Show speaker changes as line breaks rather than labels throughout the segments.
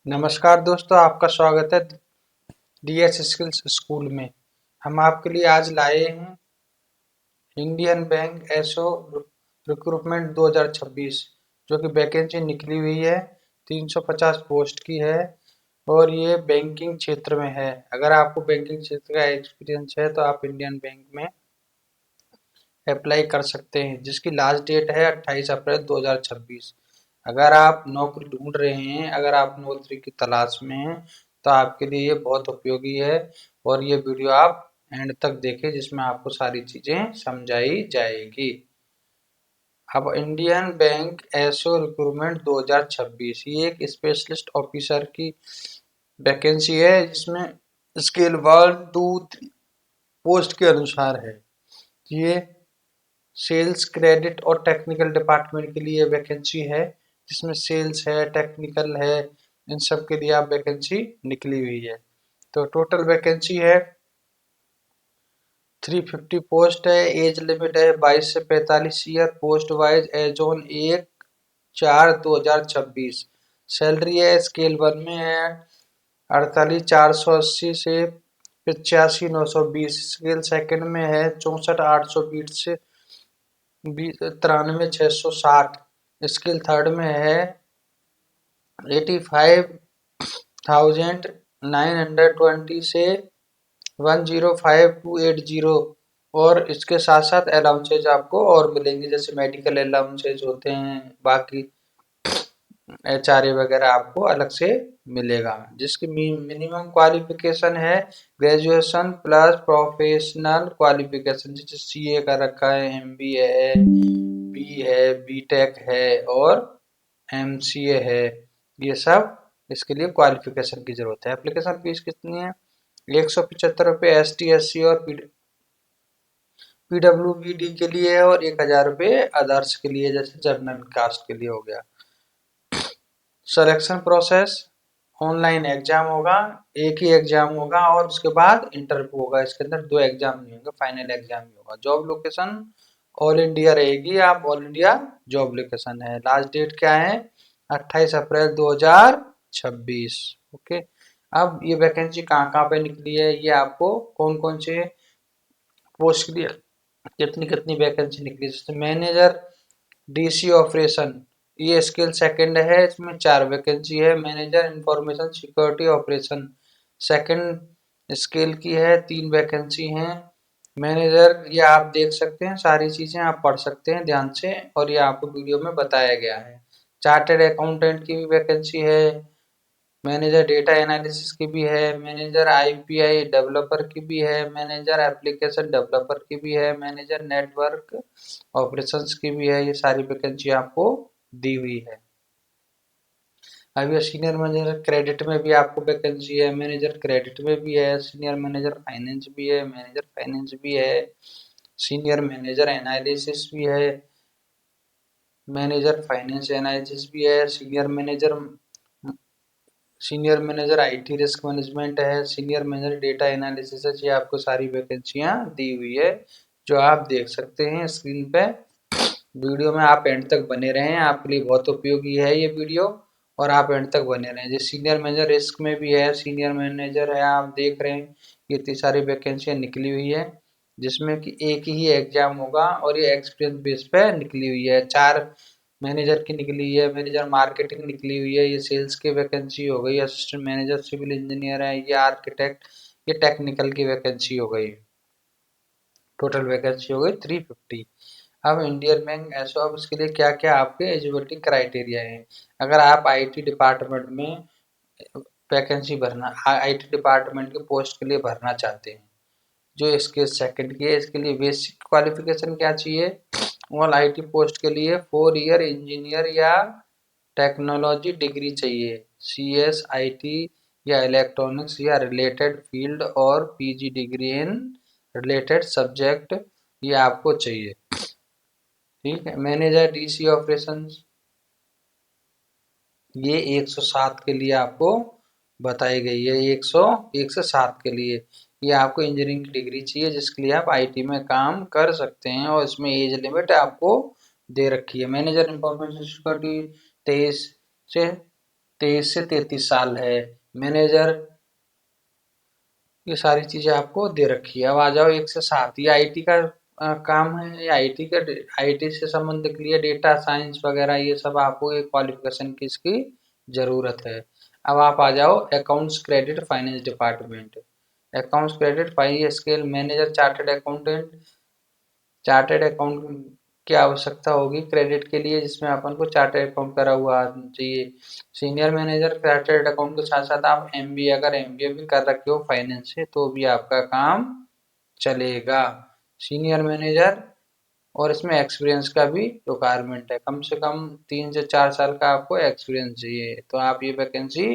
नमस्कार दोस्तों, आपका स्वागत है डीएस स्किल्स स्कूल में। हम आपके लिए आज लाए हैं इंडियन बैंक एसओ रिक्रूटमेंट 2026, जो कि वैकेंसी निकली हुई है। 350 पोस्ट की है और ये बैंकिंग क्षेत्र में है। अगर आपको बैंकिंग क्षेत्र का एक्सपीरियंस है तो आप इंडियन बैंक में अप्लाई कर सकते हैं, जिसकी लास्ट डेट है 28 अप्रैल 2026। अगर आप नौकरी ढूंढ रहे हैं, अगर आप नौकरी की तलाश में हैं, तो आपके लिए ये बहुत उपयोगी है। और ये वीडियो आप एंड तक देखें, जिसमें आपको सारी चीजें समझाई जाएगी। अब इंडियन बैंक एसओ रिक्रूटमेंट 2026 ये एक स्पेशलिस्ट ऑफिसर की वैकेंसी है, जिसमें स्केल 1, 2, 3 पोस्ट के अनुसार है। ये सेल्स, क्रेडिट और टेक्निकल डिपार्टमेंट के लिए वैकेंसी है, जिसमें सेल्स है, टेक्निकल है, इन सब के लिए आप वैकेंसी निकली हुई है। तो टोटल वैकेंसी है 350 पोस्ट है। एज लिमिट है 22 से 45 year. Post wise age on 1/4/2026। Salary है स्केल 1 में है 48,480 से 85,920। स्केल सेकंड में है 64,820 से 93,660। स्केल थर्ड में है 85,920 से 105,280। और इसके साथ साथ अलाउंसेज आपको और मिलेंगे, जैसे मेडिकल अलाउंसेज होते हैं, बाकी एचआरए वगैरह आपको अलग से मिलेगा। जिसकी मिनिमम क्वालिफिकेशन है ग्रेजुएशन प्लस प्रोफेशनल क्वालिफिकेशन, जैसे सीए का रखा है, एमबीए है, बी है, बीटेक है और एमसीए है। ये सब इसके लिए क्वालिफिकेशन की जरूरत है। एप्लीकेशन फीस कितनी है? 175 रुपये ST SC और PWBD के लिए है, और 1,000 रुपये अदर्स के लिए, जैसे जनरल कास्ट के लिए हो गया। सिलेक्शन प्रोसेस ऑनलाइन एग्जाम होगा, एक ही एग्जाम होगा और उसके बाद इंटरव्यू होगा। इसके अंदर 2 एग्जाम नहीं होंगे, फाइनल एग्जाम ही होगा। जॉब लोकेशन ऑल इंडिया रहेगी, आप ऑल इंडिया जॉब लोकेशन है। लास्ट डेट क्या है? 28 अप्रैल 2026। ओके। अब ये वैकेंसी कहाँ कहाँ पे निकली है, ये आपको कौन कौन से पोस्ट के लिए कितनी कितनी वैकेंसी निकली, जैसे मैनेजर डीसी ऑपरेशन, ये स्किल सेकंड है, इसमें 4 वैकेंसी है। Manager information security operation second scale की है, 3 वैकेंसी हैं। मैनेजर, ये आप देख सकते हैं, सारी चीजें आप पढ़ सकते हैं ध्यान से, और ये आपको वीडियो में बताया गया है। चार्टर्ड अकाउंटेंट की भी वैकेंसी है। मैनेजर डेटा एनालिसिस की भी है। मैनेजर आईपीआई डेवलपर की भी है। मैनेजर एप्लीकेशन डेवलपर की भी है। मैनेजर नेटवर्क ऑपरेशंस की भी है। ये सारी वैकेंसी आपको दी हुई है। अब ये सीनियर मैनेजर क्रेडिट में भी आपको वैकेंसी है, मैनेजर क्रेडिट में भी है, सीनियर मैनेजर फाइनेंस भी है, मैनेजर फाइनेंस भी है, सीनियर मैनेजर एनालिसिस भी है, मैनेजर फाइनेंस एनालिसिस भी है, senior manager IT risk management है, सीनियर मैनेजर डेटा एनालिसिस है। ये आपको सारी वैकेंसियां दी हुई है, जो आप देख सकते हैं स्क्रीन पे। वीडियो में आप एंड तक बने रहें, आपके लिए बहुत उपयोगी है ये वीडियो, और आप एंड तक बने रहें। जो सीनियर मैनेजर रिस्क में भी है, सीनियर मैनेजर है, आप देख रहे हैं ये इतनी सारी वैकेंसियां निकली हुई है, जिसमें कि एक ही एग्जाम होगा और ये एक्सपीरियंस बेस पे निकली हुई है। 4 मैनेजर की निकली है, मैनेजर मार्केटिंग निकली हुई है, ये सेल्स की वैकेंसी हो गई, असिस्टेंट मैनेजर सिविल इंजीनियर है, ये आर्किटेक्ट, ये टेक्निकल की वैकेंसी हो गई। टोटल वैकेंसी हो गई 350। अब इंडियन बैंक ऐसा, अब इसके लिए क्या क्या आपके एलिजिबिलिटी क्राइटेरिया है। अगर आप आईटी डिपार्टमेंट में वैकेंसी भरना, आईटी डिपार्टमेंट के पोस्ट के लिए भरना चाहते हैं, जो इसके सेकंड की है, इसके लिए बेसिक क्वालिफिकेशन क्या चाहिए? ऑल आईटी पोस्ट के लिए 4 ईयर इंजीनियर या टेक्नोलॉजी डिग्री चाहिए, CS IT या इलेक्ट्रॉनिक्स या रिलेटेड फील्ड, और PG degree in related subject, ये आपको चाहिए। ठीक है। मैनेजर DC ऑपरेशंस, ये 107 के लिए आपको बताई गई है। 101 से 7 के लिए ये आपको इंजीनियरिंग की डिग्री चाहिए, जिसके लिए आप IT में काम कर सकते हैं, और इसमें एज लिमिट आपको दे रखी है। मैनेजर इंफॉर्मेशन सिक्योरिटी 23 से 23 से 33 साल है। मैनेजर, ये सारी चीजें आपको दे रखी है। अब आ जाओ 1 से 7, ये आईटी का काम है। ये आईटी से संबंधित के लिए डेटा साइंस वगैरह ये सब आपको एक क्वालिफिकेशन की इसकी जरूरत है। अब आप आ जाओ accounts credit finance department. Accounts credit finance scale manager chartered account की आवश्यकता होगी क्रेडिट के लिए, जिसमें अपन को चार्टेड अकाउंट करा हुआ आदमी चाहिए। सीनियर मैनेजर चार्टेड अकाउंट के साथ साथ आप एमबीए, अगर एमबीए भी कर रखे हो फाइनेंस से, तो भी आपका काम चलेगा। सीनियर मैनेजर, और इसमें एक्सपीरियंस का भी रिक्वायरमेंट है, कम से कम 3 से 4 साल का आपको एक्सपीरियंस चाहिए, तो आप ये वैकेंसी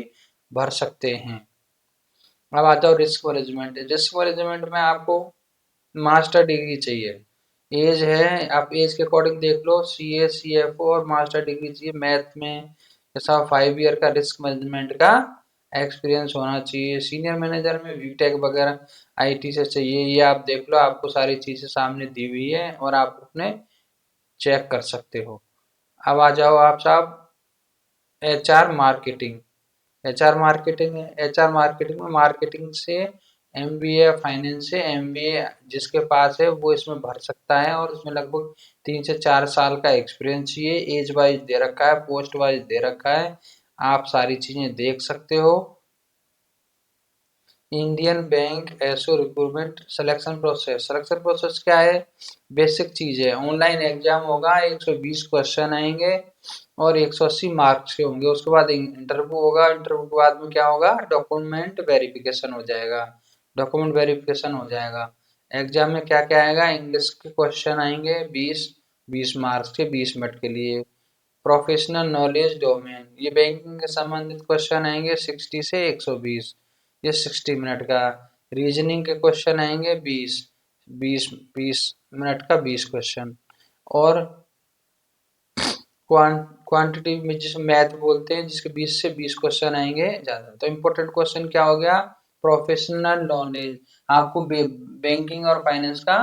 भर सकते हैं। अब आता हूँ रिस्क मैनेजमेंट। रिस्क मैनेजमेंट में आपको मास्टर डिग्री चाहिए। एज है, आप एज के अकॉर्डिंग देख लो, सीए, सीएफओ और मास्टर डिग्री चाहिए मैथ में। जैसा 5 ईयर का रिस्क मैनेजमेंट का एक्सपीरियंस होना चाहिए। सीनियर मैनेजर में बीटेक वगैरह आईटी से चाहिए। ये आप देख लो, आपको सारी चीजें सामने दी हुई है और आप अपने चेक कर सकते हो। अब आ जाओ आप साहब एचआर मार्केटिंग। एचआर मार्केटिंग में मार्केटिंग से एमबीए, फाइनेंस से एमबीए जिसके पास है वो इसमें भर सकता है, और इसमें लगभग 3 से 4 साल का एक्सपीरियंस चाहिए। एज वाइज दे रखा है, पोस्ट वाइज दे रखा है, आप सारी चीजें देख सकते हो। Indian bank SO recruitment selection process क्या है? बेसिक चीज है, ऑनलाइन एग्जाम होगा, 120 क्वेश्चन आएंगे और 180 मार्क्स के होंगे। उसके बाद इंटरव्यू होगा, इंटरव्यू के बाद में क्या होगा, डॉक्यूमेंट वेरिफिकेशन हो जाएगा। एग्जाम में क्या क्या आएगा, इंग्लिश के क्वेश्चन आएंगे 20 मार्क्स के, 20 मिनट के लिए। प्रोफेशनल नॉलेज डोमेन, ये बैंकिंग के संबंधित क्वेश्चन आएंगे 60 से 120, ये 60 मिनट का। रीजनिंग के क्वेश्चन आएंगे 20 मिनट का 20 क्वेश्चन। और क्वांटिटी में जिसे मैथ बोलते हैं, जिसके 20 से 20 क्वेश्चन आएंगे ज्यादा। तो इम्पोर्टेंट क्वेश्चन क्या हो गया, प्रोफेशनल नॉलेज। आपको बैंकिंग और फाइनेंस का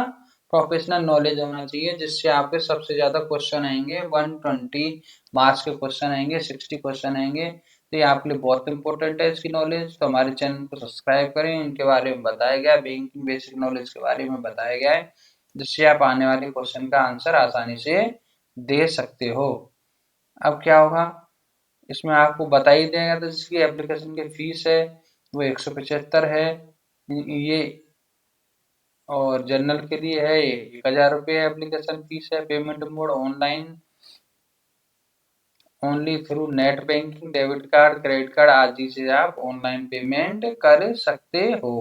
प्रोफेशनल नॉलेज होना चाहिए, जिससे आपके सबसे ज्यादा क्वेश्चन आएंगे। 120 मार्क्स के क्वेश्चन आएंगे, 60 क्वेश्चन आएंगे। तो ये आपके लिए बहुत इंपॉर्टेंट है इसकी नॉलेज। तो हमारे चैनल को सब्सक्राइब करें, इनके बारे में बताया गया, बैंकिंग बेसिक नॉलेज के बारे में बताया गया है, जिससे आप आने वाले क्वेश्चन का आंसर आसानी से दे सकते हो। अब क्या होगा, इसमें आपको बता ही देगा, तो जिसकी एप्लीकेशन की फीस है वो 175 है ये, और जनरल के लिए है 1000 रुपये एप्लीकेशन फीस है। Payment mode online only through net banking, debit card, credit card आदि से आप ऑनलाइन पेमेंट कर सकते हो।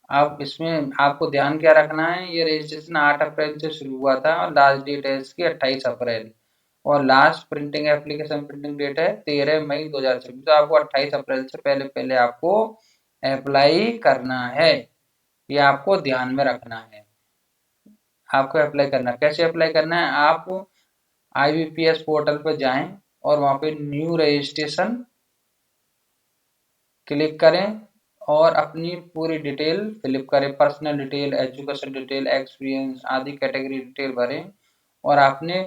अब इसमें आपको ध्यान क्या रखना है, ये रजिस्ट्रेशन 8 अप्रैल से शुरू हुआ था और लास्ट डेट है इसकी 28 अप्रैल, और last printing application printing date है 13 मई 2026। तो आपको 28 अप्रैल से पहले पहले आपको अप्लाई करना है, ये आपको ध्यान में रखना है। आपको अप्लाई करना, कैसे अप्लाई करना है, आप IBPS पोर्टल पर जाएं और वहां पे न्यू रजिस्ट्रेशन क्लिक करें और अपनी पूरी डिटेल फिलिप करें, personal detail, education detail, experience आदि कैटेगरी डिटेल भरें, और आपने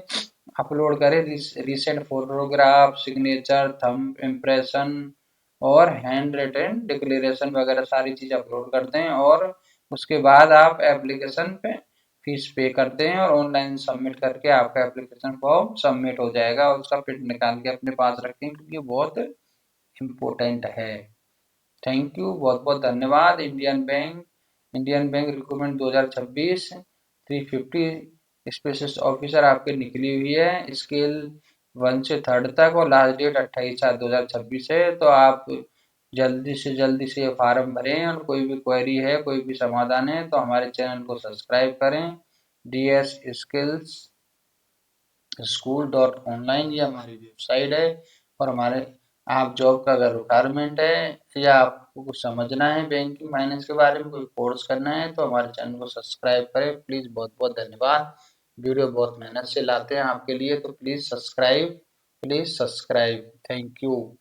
अपलोड करें recent photograph, signature, thumb impression और हैंड रिटन डिक्लेरेशन वगैरह सारी चीज अपलोड करते हैं। और उसके बाद आप एप्लीकेशन पे फीस पे करते हैं और ऑनलाइन सबमिट करके आपका एप्लीकेशन फॉर्म सबमिट हो जाएगा, और उसका प्रिंट निकाल के अपने पास रखें, क्योंकि बहुत इम्पोर्टेंट है। थैंक यू, बहुत बहुत धन्यवाद। Indian bank recruitment 2026 350 specialist officer आपके निकली हुई है, स्केल 1 से 3rd तक, और लास्ट डेट 28/7/2026 है। तो आप जल्दी से ये फार्म भरें, और कोई भी क्वेरी है, कोई भी समाधान है, तो हमारे चैनल को सब्सक्राइब करें। DS स्किल्स school.online ये हमारी वेबसाइट है। और हमारे, आप जॉब का अगर रिक्वायरमेंट है या आपको कुछ समझना है बैंकिंग फाइनेंस के बारे में, कोई कोर्स करना है, तो हमारे चैनल को सब्सक्राइब करें प्लीज़। बहुत बहुत धन्यवाद। वीडियो बहुत मेहनत से लाते हैं आपके लिए, तो प्लीज़ सब्सक्राइब, थैंक यू।